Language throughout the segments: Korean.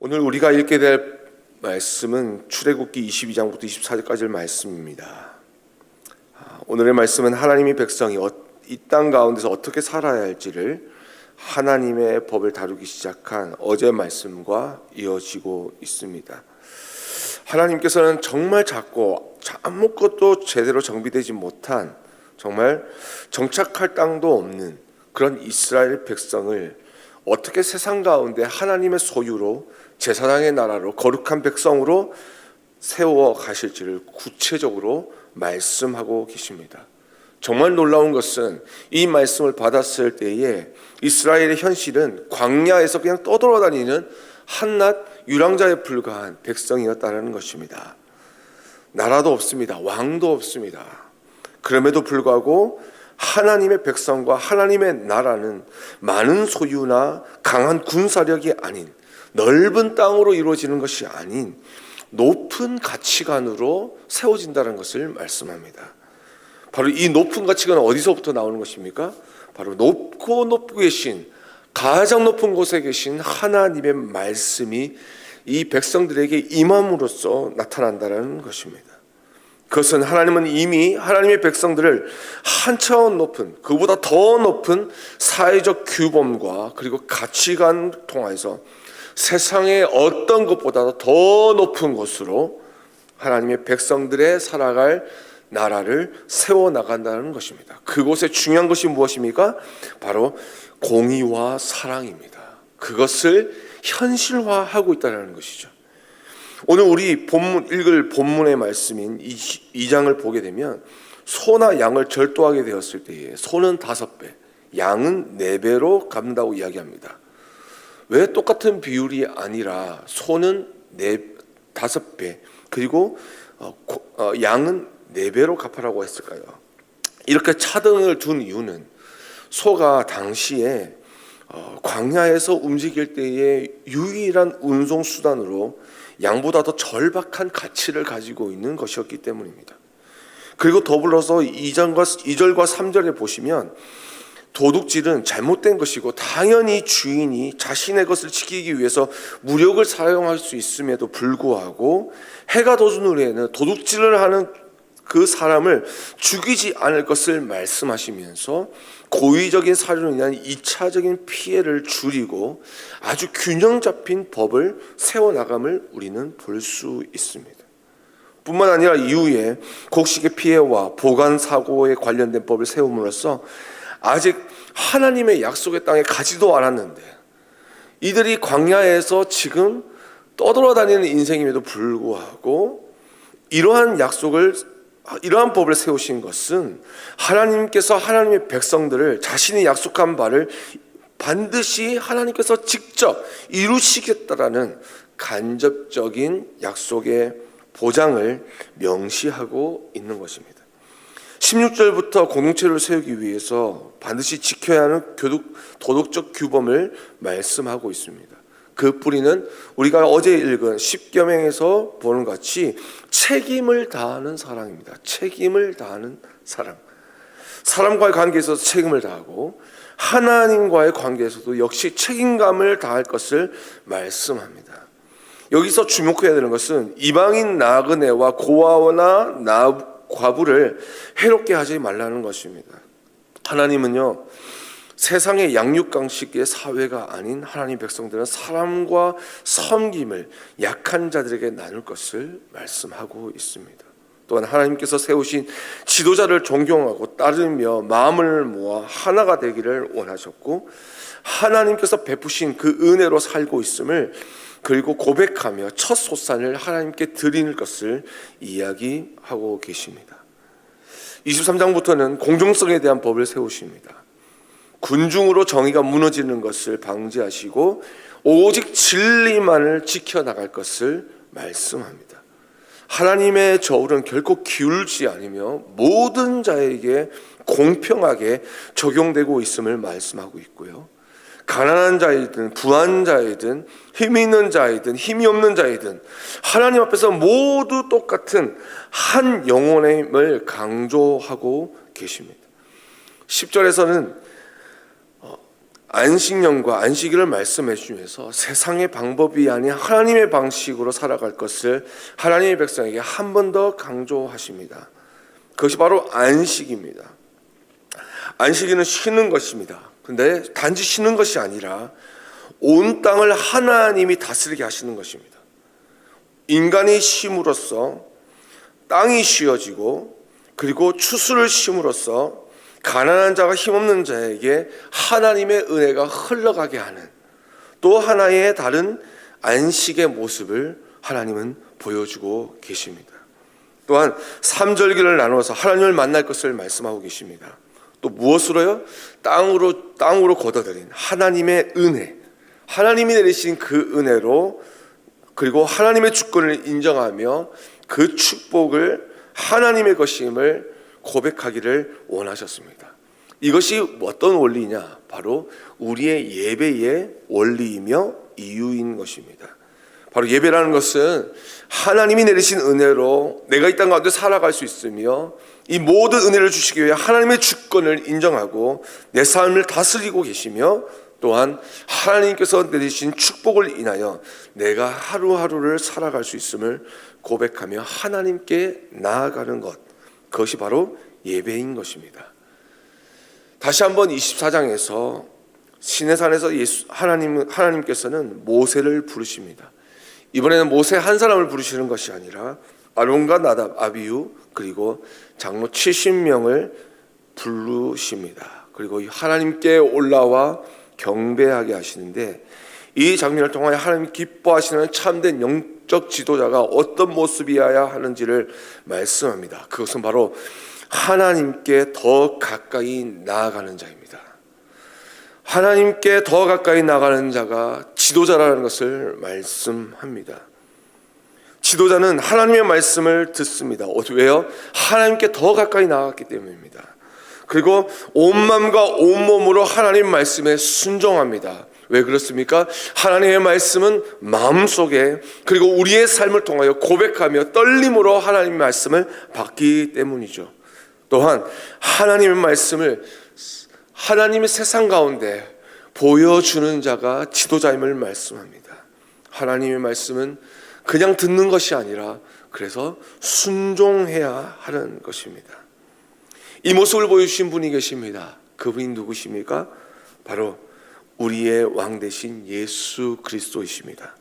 오늘 우리가 읽게 될 말씀은 출애굽기 22장부터 24절까지의 말씀입니다. 오늘의 말씀은 하나님의 백성이 이 땅 가운데서 어떻게 살아야 할지를 하나님의 법을 다루기 시작한 어제 말씀과 이어지고 있습니다. 하나님께서는 정말 작고 아무것도 제대로 정비되지 못한, 정말 정착할 땅도 없는 그런 이스라엘 백성을 어떻게 세상 가운데 하나님의 소유로, 제사장의 나라로, 거룩한 백성으로 세워 가실지를 구체적으로 말씀하고 계십니다. 정말 놀라운 것은 이 말씀을 받았을 때에 이스라엘의 현실은 광야에서 그냥 떠돌아다니는 한낱 유랑자에 불과한 백성이었다는 것입니다. 나라도 없습니다. 왕도 없습니다. 그럼에도 불구하고 하나님의 백성과 하나님의 나라는 많은 소유나 강한 군사력이 아닌, 넓은 땅으로 이루어지는 것이 아닌 높은 가치관으로 세워진다는 것을 말씀합니다. 바로 이 높은 가치관은 어디서부터 나오는 것입니까? 바로 높고 높고 계신, 가장 높은 곳에 계신 하나님의 말씀이 이 백성들에게 임함으로써 나타난다는 것입니다. 그것은 하나님은 이미 하나님의 백성들을 한 차원 높은, 그보다 더 높은 사회적 규범과 그리고 가치관을 통해서 세상의 어떤 것보다 더 높은 곳으로 하나님의 백성들의 살아갈 나라를 세워나간다는 것입니다. 그곳에 중요한 것이 무엇입니까? 바로 공의와 사랑입니다. 그것을 현실화하고 있다는 것이죠. 오늘 우리 읽을 본문의 말씀인 2장을 보게 되면 소나 양을 절도하게 되었을 때에 소는 5배, 양은 4배로 갚는다고 이야기합니다. 왜 똑같은 비율이 아니라 소는 5배 그리고 양은 4배로 갚으라고 했을까요? 이렇게 차등을 둔 이유는 소가 당시에 광야에서 움직일 때의 유일한 운송 수단으로 양보다 더 절박한 가치를 가지고 있는 것이었기 때문입니다. 그리고 더불어서 2절과 3절에 보시면 도둑질은 잘못된 것이고 당연히 주인이 자신의 것을 지키기 위해서 무력을 사용할 수 있음에도 불구하고 해가 돋은 후에는 도둑질을 하는 그 사람을 죽이지 않을 것을 말씀하시면서 고의적인 살인으로 인한 2차적인 피해를 줄이고 아주 균형 잡힌 법을 세워나감을 우리는 볼 수 있습니다. 뿐만 아니라 이후에 곡식의 피해와 보관사고에 관련된 법을 세움으로써 아직 하나님의 약속의 땅에 가지도 않았는데 이들이 광야에서 지금 떠돌아다니는 인생임에도 불구하고 이러한 법을 세우신 것은 하나님께서 하나님의 백성들을 자신이 약속한 바를 반드시 하나님께서 직접 이루시겠다라는 간접적인 약속의 보장을 명시하고 있는 것입니다. 16절부터 공동체를 세우기 위해서 반드시 지켜야 하는 도덕적 규범을 말씀하고 있습니다. 그 뿌리는 우리가 어제 읽은 십계명에서 보는 것 같이 책임을 다하는 사랑입니다. 책임을 다하는 사랑. 사람과의 관계에서 책임을 다하고 하나님과의 관계에서도 역시 책임감을 다할 것을 말씀합니다. 여기서 주목해야 되는 것은 이방인 나그네와 고아나 과부를 해롭게 하지 말라는 것입니다. 하나님은요, 세상의 양육강식의 사회가 아닌 하나님 백성들은 사람과 섬김을 약한 자들에게 나눌 것을 말씀하고 있습니다. 또한 하나님께서 세우신 지도자를 존경하고 따르며 마음을 모아 하나가 되기를 원하셨고 하나님께서 베푸신 그 은혜로 살고 있음을 그리고 고백하며 첫 소산을 하나님께 드리는 것을 이야기하고 계십니다. 23장부터는 공정성에 대한 법을 세우십니다. 군중으로 정의가 무너지는 것을 방지하시고 오직 진리만을 지켜나갈 것을 말씀합니다. 하나님의 저울은 결코 기울지 않으며 모든 자에게 공평하게 적용되고 있음을 말씀하고 있고요. 가난한 자이든 부한 자이든 힘이 있는 자이든 힘이 없는 자이든 하나님 앞에서 모두 똑같은 한 영혼임을 강조하고 계십니다. 10절에서는 안식년과 안식일을 말씀해 주면서 세상의 방법이 아닌 하나님의 방식으로 살아갈 것을 하나님의 백성에게 한 번 더 강조하십니다. 그것이 바로 안식입니다. 안식일은 쉬는 것입니다. 근데 단지 쉬는 것이 아니라 온 땅을 하나님이 다스리게 하시는 것입니다. 인간이 쉼으로써 땅이 쉬어지고, 그리고 추수를 심으로써 가난한 자가 힘없는 자에게 하나님의 은혜가 흘러가게 하는 또 하나의 다른 안식의 모습을 하나님은 보여주고 계십니다. 또한 삼절기를 나누어서 하나님을 만날 것을 말씀하고 계십니다. 또 무엇으로요? 땅으로 걷어들인 하나님의 은혜, 하나님이 내리신 그 은혜로, 그리고 하나님의 주권을 인정하며 그 축복을 하나님의 것임을 고백하기를 원하셨습니다. 이것이 어떤 원리냐? 바로 우리의 예배의 원리이며 이유인 것입니다. 바로 예배라는 것은 하나님이 내리신 은혜로 내가 이 땅 가운데 살아갈 수 있으며, 이 모든 은혜를 주시기 위해 하나님의 주권을 인정하고 내 삶을 다스리고 계시며, 또한 하나님께서 내리신 축복을 인하여 내가 하루하루를 살아갈 수 있음을 고백하며 하나님께 나아가는 것, 그것이 바로 예배인 것입니다. 다시 한번 24장에서 시내산에서 하나님께서는 모세를 부르십니다. 이번에는 모세 한 사람을 부르시는 것이 아니라 아론과 나답, 아비후, 그리고 장로 70명을 부르십니다. 그리고 하나님께 올라와 경배하게 하시는데, 이 장면을 통하여 하나님 기뻐하시는 참된 영적 지도자가 어떤 모습이어야 하는지를 말씀합니다. 그것은 바로 하나님께 더 가까이 나아가는 자입니다. 하나님께 더 가까이 나가는 자가 지도자라는 것을 말씀합니다. 지도자는 하나님의 말씀을 듣습니다. 왜요? 하나님께 더 가까이 나아갔기 때문입니다. 그리고 온 마음과 온 몸으로 하나님 말씀에 순종합니다. 왜 그렇습니까? 하나님의 말씀은 마음속에, 그리고 우리의 삶을 통하여 고백하며 떨림으로 하나님의 말씀을 받기 때문이죠. 또한 하나님의 말씀을 하나님의 세상 가운데 보여주는 자가 지도자임을 말씀합니다. 하나님의 말씀은 그냥 듣는 것이 아니라 그래서 순종해야 하는 것입니다. 이 모습을 보여주신 분이 계십니다. 그분이 누구십니까? 바로 우리의 왕 되신 예수 그리스도이십니다.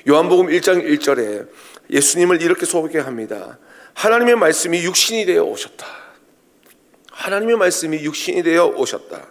요한복음 1장 1절에 예수님을 이렇게 소개합니다. 하나님의 말씀이 육신이 되어 오셨다. 하나님의 말씀이 육신이 되어 오셨다.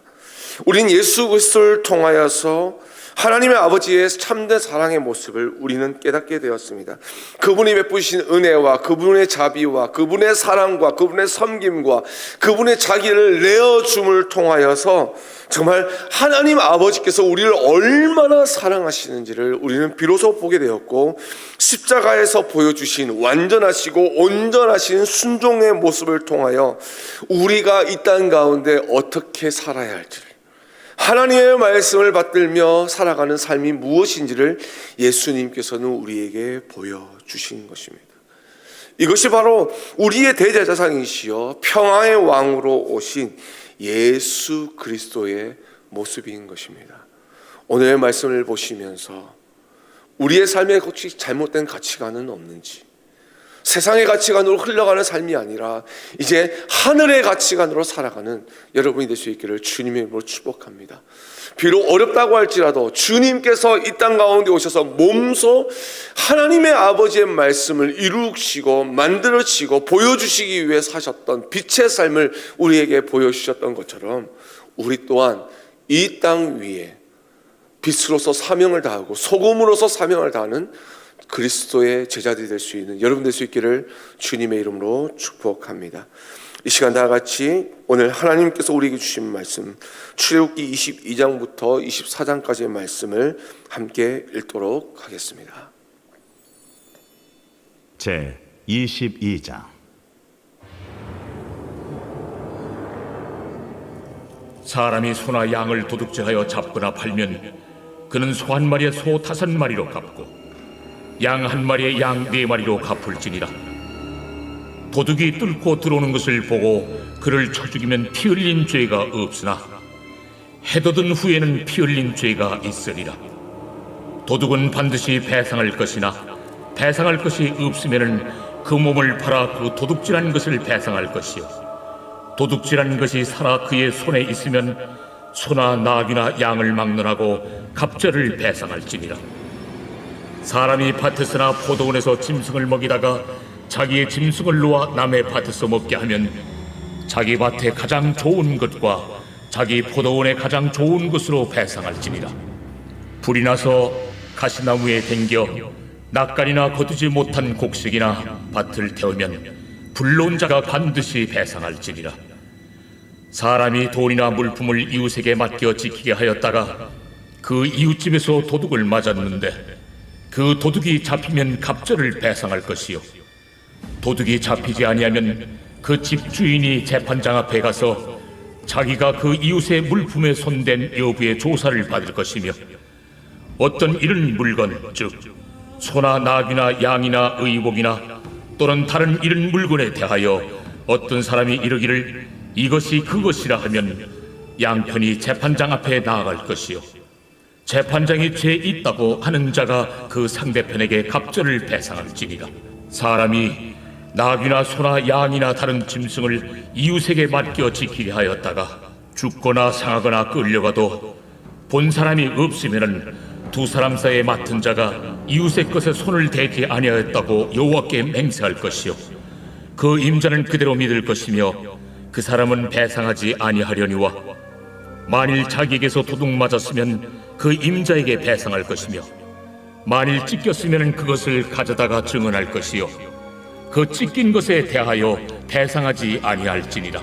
우린 예수 그리스도를 통하여서 하나님의 아버지의 참된 사랑의 모습을 우리는 깨닫게 되었습니다. 그분이 베푸신 은혜와 그분의 자비와 그분의 사랑과 그분의 섬김과 그분의 자기를 내어줌을 통하여서 정말 하나님 아버지께서 우리를 얼마나 사랑하시는지를 우리는 비로소 보게 되었고, 십자가에서 보여주신 완전하시고 온전하신 순종의 모습을 통하여 우리가 이 땅 가운데 어떻게 살아야 할지를, 하나님의 말씀을 받들며 살아가는 삶이 무엇인지를 예수님께서는 우리에게 보여주신 것입니다. 이것이 바로 우리의 대제사장이시여 평화의 왕으로 오신 예수 그리스도의 모습인 것입니다. 오늘의 말씀을 보시면서 우리의 삶에 혹시 잘못된 가치관은 없는지, 세상의 가치관으로 흘러가는 삶이 아니라 이제 하늘의 가치관으로 살아가는 여러분이 될 수 있기를 주님의 이름으로 축복합니다. 비록 어렵다고 할지라도 주님께서 이 땅 가운데 오셔서 몸소 하나님의 아버지의 말씀을 이루시고 만들어지고 보여주시기 위해 사셨던 빛의 삶을 우리에게 보여주셨던 것처럼, 우리 또한 이 땅 위에 빛으로서 사명을 다하고 소금으로서 사명을 다하는 그리스도의 제자들이 될 수 있는 여러분 될 수 있기를 주님의 이름으로 축복합니다. 이 시간 다 같이 오늘 하나님께서 우리에게 주신 말씀, 출애굽기 22장부터 24장까지의 말씀을 함께 읽도록 하겠습니다. 제 22장. 사람이 소나 양을 도둑질하여 잡거나 팔면 그는 소 한 마리에 소 5마리로 갚고 양 한 마리에 양 4마리로 갚을지니라. 도둑이 뚫고 들어오는 것을 보고 그를 쳐 죽이면 피 흘린 죄가 없으나 해돋은 후에는 피 흘린 죄가 있으리라. 도둑은 반드시 배상할 것이나 배상할 것이 없으면은 그 몸을 팔아 그 도둑질한 것을 배상할 것이요, 도둑질한 것이 살아 그의 손에 있으면 소나 나귀나 양을 막론하고 갑절을 배상할지니라. 사람이 밭에서나 포도원에서 짐승을 먹이다가 자기의 짐승을 놓아 남의 밭에서 먹게 하면 자기 밭에 가장 좋은 것과 자기 포도원에 가장 좋은 것으로 배상할지니라. 불이 나서 가시나무에 댕겨 낯간이나 거두지 못한 곡식이나 밭을 태우면 불러온 자가 반드시 배상할지니라. 사람이 돈이나 물품을 이웃에게 맡겨 지키게 하였다가 그 이웃집에서 도둑을 맞았는데 그 도둑이 잡히면 갑절을 배상할 것이요, 도둑이 잡히지 아니하면 그 집 주인이 재판장 앞에 가서 자기가 그 이웃의 물품에 손댄 여부의 조사를 받을 것이며, 어떤 이런 물건, 즉 소나 나귀나 양이나 의복이나 또는 다른 이런 물건에 대하여 어떤 사람이 이르기를 이것이 그것이라 하면 양편이 재판장 앞에 나아갈 것이요, 재판장이 죄 있다고 하는 자가 그 상대편에게 갑절을 배상할지니라. 사람이 나귀나 소나 양이나 다른 짐승을 이웃에게 맡겨 지키게 하였다가 죽거나 상하거나 끌려가도 본 사람이 없으면은 두 사람 사이에 맡은 자가 이웃의 것에 손을 대지 아니하였다고 여호와께 맹세할 것이요, 그 임자는 그대로 믿을 것이며 그 사람은 배상하지 아니하려니와, 만일 자기에게서 도둑 맞았으면 그 임자에게 배상할 것이며, 만일 찢겼으면 그것을 가져다가 증언할 것이요, 그 찢긴 것에 대하여 배상하지 아니할지니라.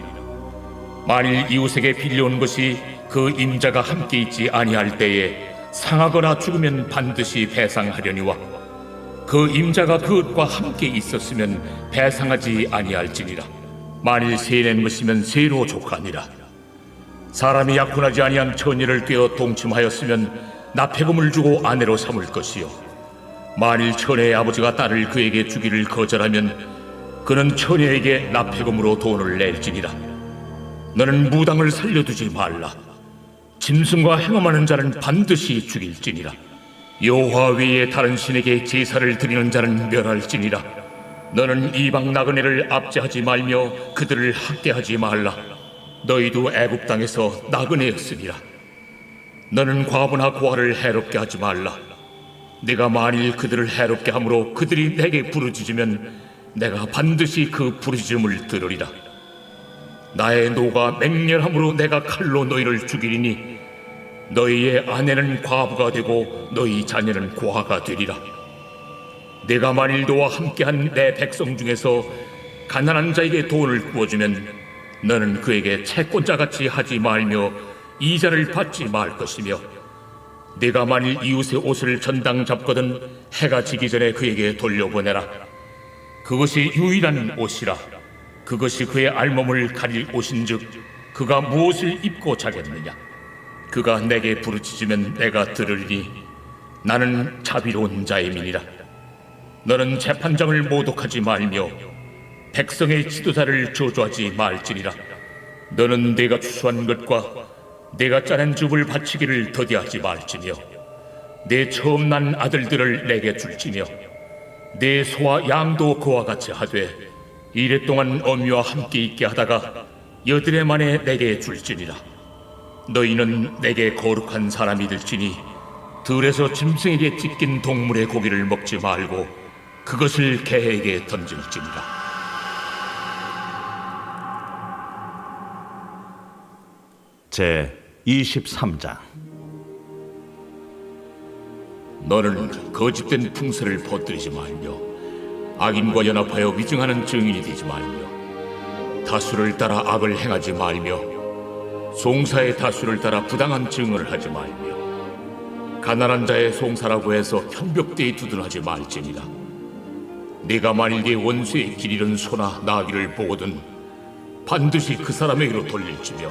만일 이웃에게 빌려온 것이 그 임자가 함께 있지 아니할 때에 상하거나 죽으면 반드시 배상하려니와, 그 임자가 그것과 함께 있었으면 배상하지 아니할지니라. 만일 세낸 것이면 세로 족하니라. 사람이 약혼하지 아니한 처녀를 꿰어 동침하였으면 납폐금을 주고 아내로 삼을 것이요, 만일 처녀의 아버지가 딸을 그에게 주기를 거절하면 그는 처녀에게 납폐금으로 돈을 낼지니라. 너는 무당을 살려두지 말라. 짐승과 행함하는 자는 반드시 죽일지니라. 여호와 외에 다른 신에게 제사를 드리는 자는 멸할지니라. 너는 이방 나그네를 압제하지 말며 그들을 학대하지 말라. 너희도 애굽 땅에서 나그네였으니라. 너는 과부나 고아를 해롭게 하지 말라. 내가 만일 그들을 해롭게 함으로 그들이 내게 부르짖으면 내가 반드시 그 부르짖음을 들으리라. 나의 노가 맹렬함으로 내가 칼로 너희를 죽이리니 너희의 아내는 과부가 되고 너희 자녀는 고아가 되리라. 내가 만일 너와 함께한 내 백성 중에서 가난한 자에게 돈을 구워주면 너는 그에게 채권자같이 하지 말며 이자를 받지 말 것이며, 내가 만일 이웃의 옷을 전당 잡거든 해가 지기 전에 그에게 돌려보내라. 그것이 유일한 옷이라. 그것이 그의 알몸을 가릴 옷인즉 그가 무엇을 입고 자겠느냐. 그가 내게 부르짖으면 내가 들으리니 나는 자비로운 자임이니라. 너는 재판장을 모독하지 말며 백성의 지도자를 저주하지 말지니라. 너는 내가 추수한 것과 내가 짜낸 줍을 바치기를 더디하지 말지며, 내 처음 난 아들들을 내게 줄지며, 내 소와 양도 그와 같이 하되 이랫동안 어미와 함께 있게 하다가 여드레 만에 내게 줄지니라. 너희는 내게 거룩한 사람이 될지니 들에서 짐승에게 찢긴 동물의 고기를 먹지 말고 그것을 개에게 던질지니라. 제 23장. 너는 거짓된 풍설을 퍼뜨리지 말며 악인과 연합하여 위증하는 증인이 되지 말며 다수를 따라 악을 행하지 말며 송사의 다수를 따라 부당한 증언을 하지 말며 가난한 자의 송사라고 해서 현벽대에 두둔하지 말지니라. 네가 만일 네 원수의 길 잃은 소나 나귀를 보거든 반드시 그 사람에게로 돌릴지며,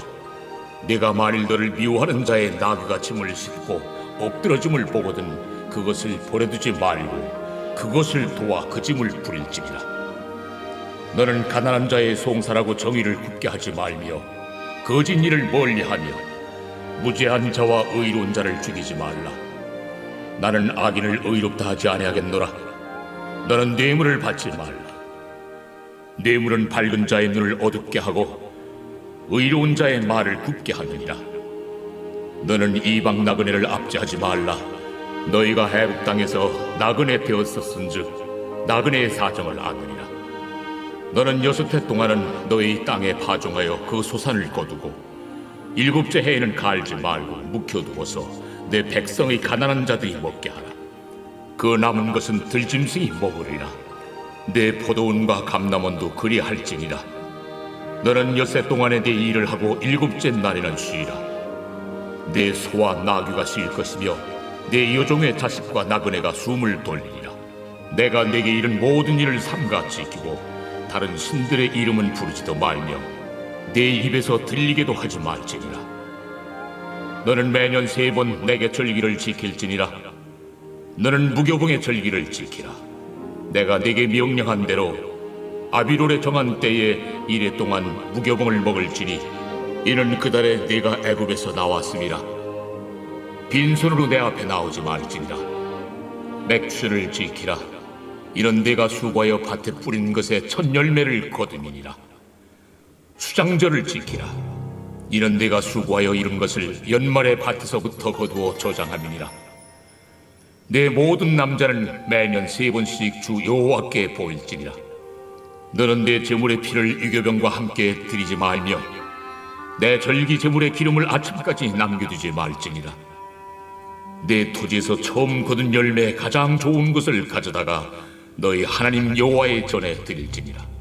네가 만일 너를 미워하는 자의 나귀가 짐을 싣고 엎드러짐을 보거든 그것을 버려두지 말고 그것을 도와 그 짐을 부릴지니라. 너는 가난한 자의 송사라고 정의를 굽게 하지 말며 거짓 일을 멀리하며 무죄한 자와 의로운 자를 죽이지 말라. 나는 악인을 의롭다 하지 아니하겠노라. 너는 뇌물을 받지 말라. 뇌물은 밝은 자의 눈을 어둡게 하고 의로운 자의 말을 굽게 하느니라. 너는 이방 나그네를 압제하지 말라. 너희가 애굽 땅에서 나그네 되었었은즉 나그네의 사정을 아느니라. 너는 6해 동안은 너희 땅에 파종하여 그 소산을 거두고 7째 해에는 갈지 말고 묵혀두어서 내 백성의 가난한 자들이 먹게 하라. 그 남은 것은 들짐승이 먹으리라. 내 포도원과 감람원도 그리할지니라. 너는 6해 동안에 내 일을 하고 7째 날에는 쉬라. 내 소와 나귀가 쉴 것이며 내 여종의 자식과 나그네가 숨을 돌리리라. 내가 내게 이른 모든 일을 삼가 지키고 다른 신들의 이름은 부르지도 말며 내 입에서 들리게도 하지 말지니라. 너는 매년 3번 내게 절기를 지킬지니라. 너는 무교봉의 절기를 지키라. 내가 내게 명령한 대로 아비롤에 정한 때에 1해 동안 무교봉을 먹을지니 이는 그달에 내가 애굽에서 나왔음이라. 빈손으로 내 앞에 나오지 말지니라. 맥주를 지키라. 이는 내가 수고하여 밭에 뿌린 것의 첫 열매를 거두미니라. 수장절을 지키라. 이는 내가 수고하여 이룬 것을 연말에 밭에서부터 거두어 저장함이니라. 내 모든 남자는 매년 3번씩 주 여호와께 보일지니라. 너는 내 제물의 피를 유교병과 함께 드리지 말며 내 절기 제물의 기름을 아침까지 남겨두지 말지니라. 내 토지에서 처음 거둔 열매의 가장 좋은 것을 가져다가 너희 하나님 여호와의 전에 드릴지니라.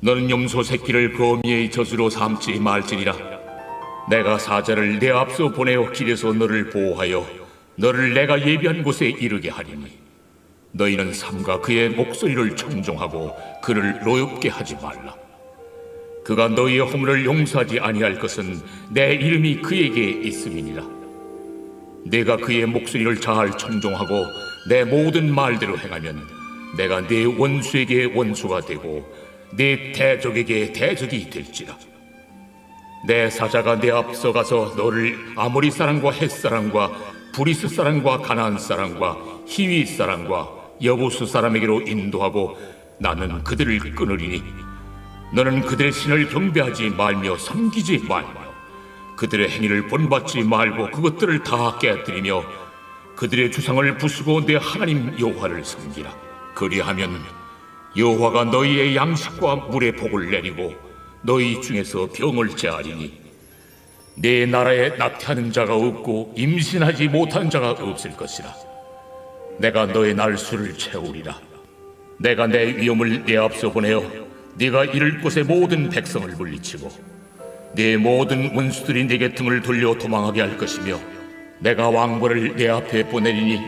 너는 염소 새끼를 거미의 젖으로 삼지 말지니라. 내가 사자를 내 앞서 보내어 길에서 너를 보호하여 너를 내가 예비한 곳에 이르게 하리니 너희는 삼가 그의 목소리를 청종하고 그를 노엽게 하지 말라. 그가 너희의 허물을 용서하지 아니할 것은 내 이름이 그에게 있음이니라. 내가 그의 목소리를 잘 청종하고 내 모든 말대로 행하면 내가 내 원수에게 원수가 되고 내 대적에게 대적이 될지라. 내 사자가 내 앞서 가서 너를 아모리 사람과 헷 사람과 브리스 사람과 가나안 사람과 히위 사람과 여부수 사람에게로 인도하고 나는 그들을 끊으리니 너는 그들의 신을 경배하지 말며 섬기지 말며 그들의 행위를 본받지 말고 그것들을 다 깨뜨리며 그들의 주상을 부수고 내 하나님 여호와를 섬기라. 그리하면 여호와가 너희의 양식과 물의 복을 내리고 너희 중에서 병을 제하리니 내 나라에 낙태하는 자가 없고 임신하지 못한 자가 없을 것이라. 내가 너의 날수를 채우리라. 내가 내 위엄을 내 앞서 보내어 네가 이를 곳의 모든 백성을 물리치고 내 모든 원수들이 내게 등을 돌려 도망하게 할 것이며 내가 왕벌을 내 앞에 보내리니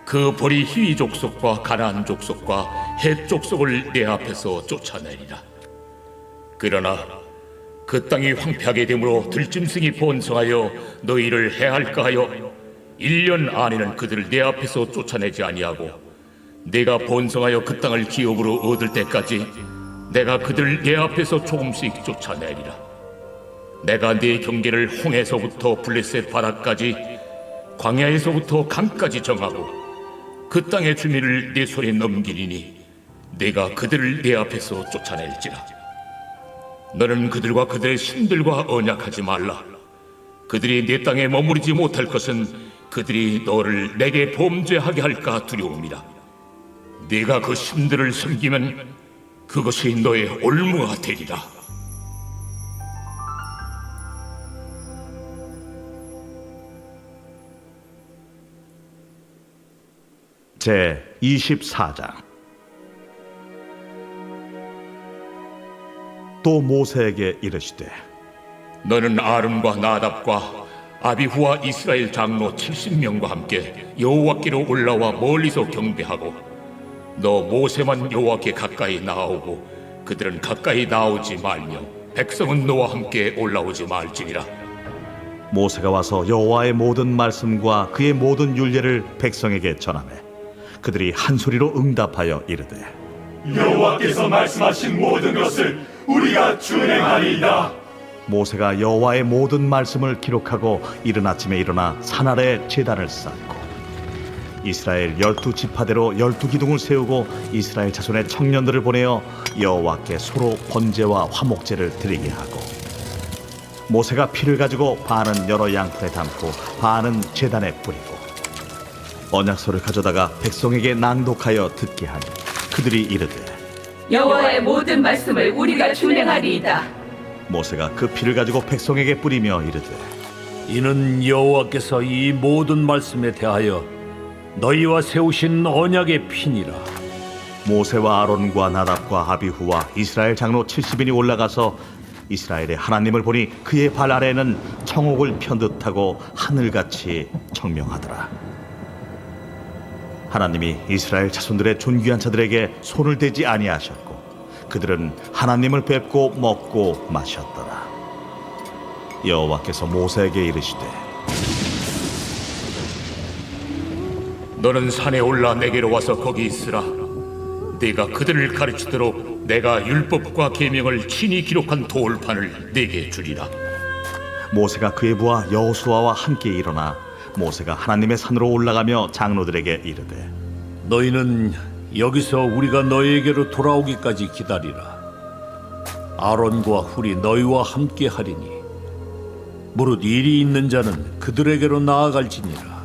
그 벌이 히위 족속과 가나안 족속과 헷 족속을 내 앞에서 쫓아내리라. 그러나 그 땅이 황폐하게 되므로 들짐승이 번성하여 너희를 해할까 하여 1년 안에는 그들을 내 앞에서 쫓아내지 아니하고 내가 번성하여 그 땅을 기업으로 얻을 때까지 내가 그들을 내 앞에서 조금씩 쫓아내리라. 내가 네 경계를 홍해서부터 블레셋 바다까지 광야에서부터 강까지 정하고 그 땅의 주민을 네 손에 넘기리니 내가 그들을 내 앞에서 쫓아낼지라. 너는 그들과 그들의 신들과 언약하지 말라. 그들이 내 땅에 머무르지 못할 것은 그들이 너를 내게 범죄하게 할까 두려움이라. 네가 그 신들을 섬기면 그것이 너의 올무가 되리라. 제 24장. 또 모세에게 이르시되 너는 아론과 나답과 아비후와 이스라엘 장로 70명과 함께 여호와께로 올라와 멀리서 경배하고 너 모세만 여호와께 가까이 나아오고 그들은 가까이 나오지 말며 백성은 너와 함께 올라오지 말지니라. 모세가 와서 여호와의 모든 말씀과 그의 모든 율례를 백성에게 전하매 그들이 한 소리로 응답하여 이르되 여호와께서 말씀하신 모든 것을 우리가 준행하리이다. 모세가 여호와의 모든 말씀을 기록하고 이른 아침에 일어나 산 아래 제단을 쌓고 이스라엘 12지파대로 12기둥을 세우고 이스라엘 자손의 청년들을 보내어 여호와께 소로 번제와 화목제를 드리게 하고 모세가 피를 가지고 반은 여러 양푼에 담고 반은 제단에 뿌리고 언약서를 가져다가 백성에게 낭독하여 듣게 하니 그들이 이르되 여호와의 모든 말씀을 우리가 준행하리이다. 모세가 그 피를 가지고 백성에게 뿌리며 이르되 이는 여호와께서 이 모든 말씀에 대하여 너희와 세우신 언약의 피니라. 모세와 아론과 나답과 아비후와 이스라엘 장로 70인이 올라가서 이스라엘의 하나님을 보니 그의 발 아래는 청옥을 편 듯하고 하늘같이 청명하더라. 하나님이 이스라엘 자손들의 존귀한 자들에게 손을 대지 아니하셨고 그들은 하나님을 뵙고 먹고 마셨더라. 여호와께서 모세에게 이르시되 너는 산에 올라 내게로 와서 거기 있으라. 네가 그들을 가르치도록 내가 율법과 계명을 친히 기록한 돌판을 네게 주리라. 모세가 그의 부하 여호수아와 함께 일어나 모세가 하나님의 산으로 올라가며 장로들에게 이르되 너희는 여기서 우리가 너희에게로 돌아오기까지 기다리라. 아론과 훌이 너희와 함께 하리니 무릇 일이 있는 자는 그들에게로 나아갈지니라.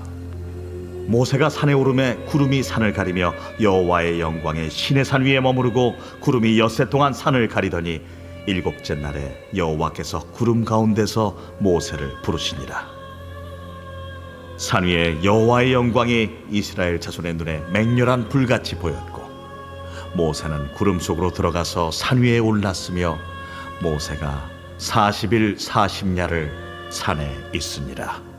모세가 산에 오르매 구름이 산을 가리며 여호와의 영광에 시내 산 위에 머무르고 구름이 엿새 동안 산을 가리더니 일곱째 날에 여호와께서 구름 가운데서 모세를 부르시니라. 산 위에 여호와의 영광이 이스라엘 자손의 눈에 맹렬한 불같이 보였고 모세는 구름 속으로 들어가서 산 위에 올랐으며 모세가 40일 40야를 산에 있으니라.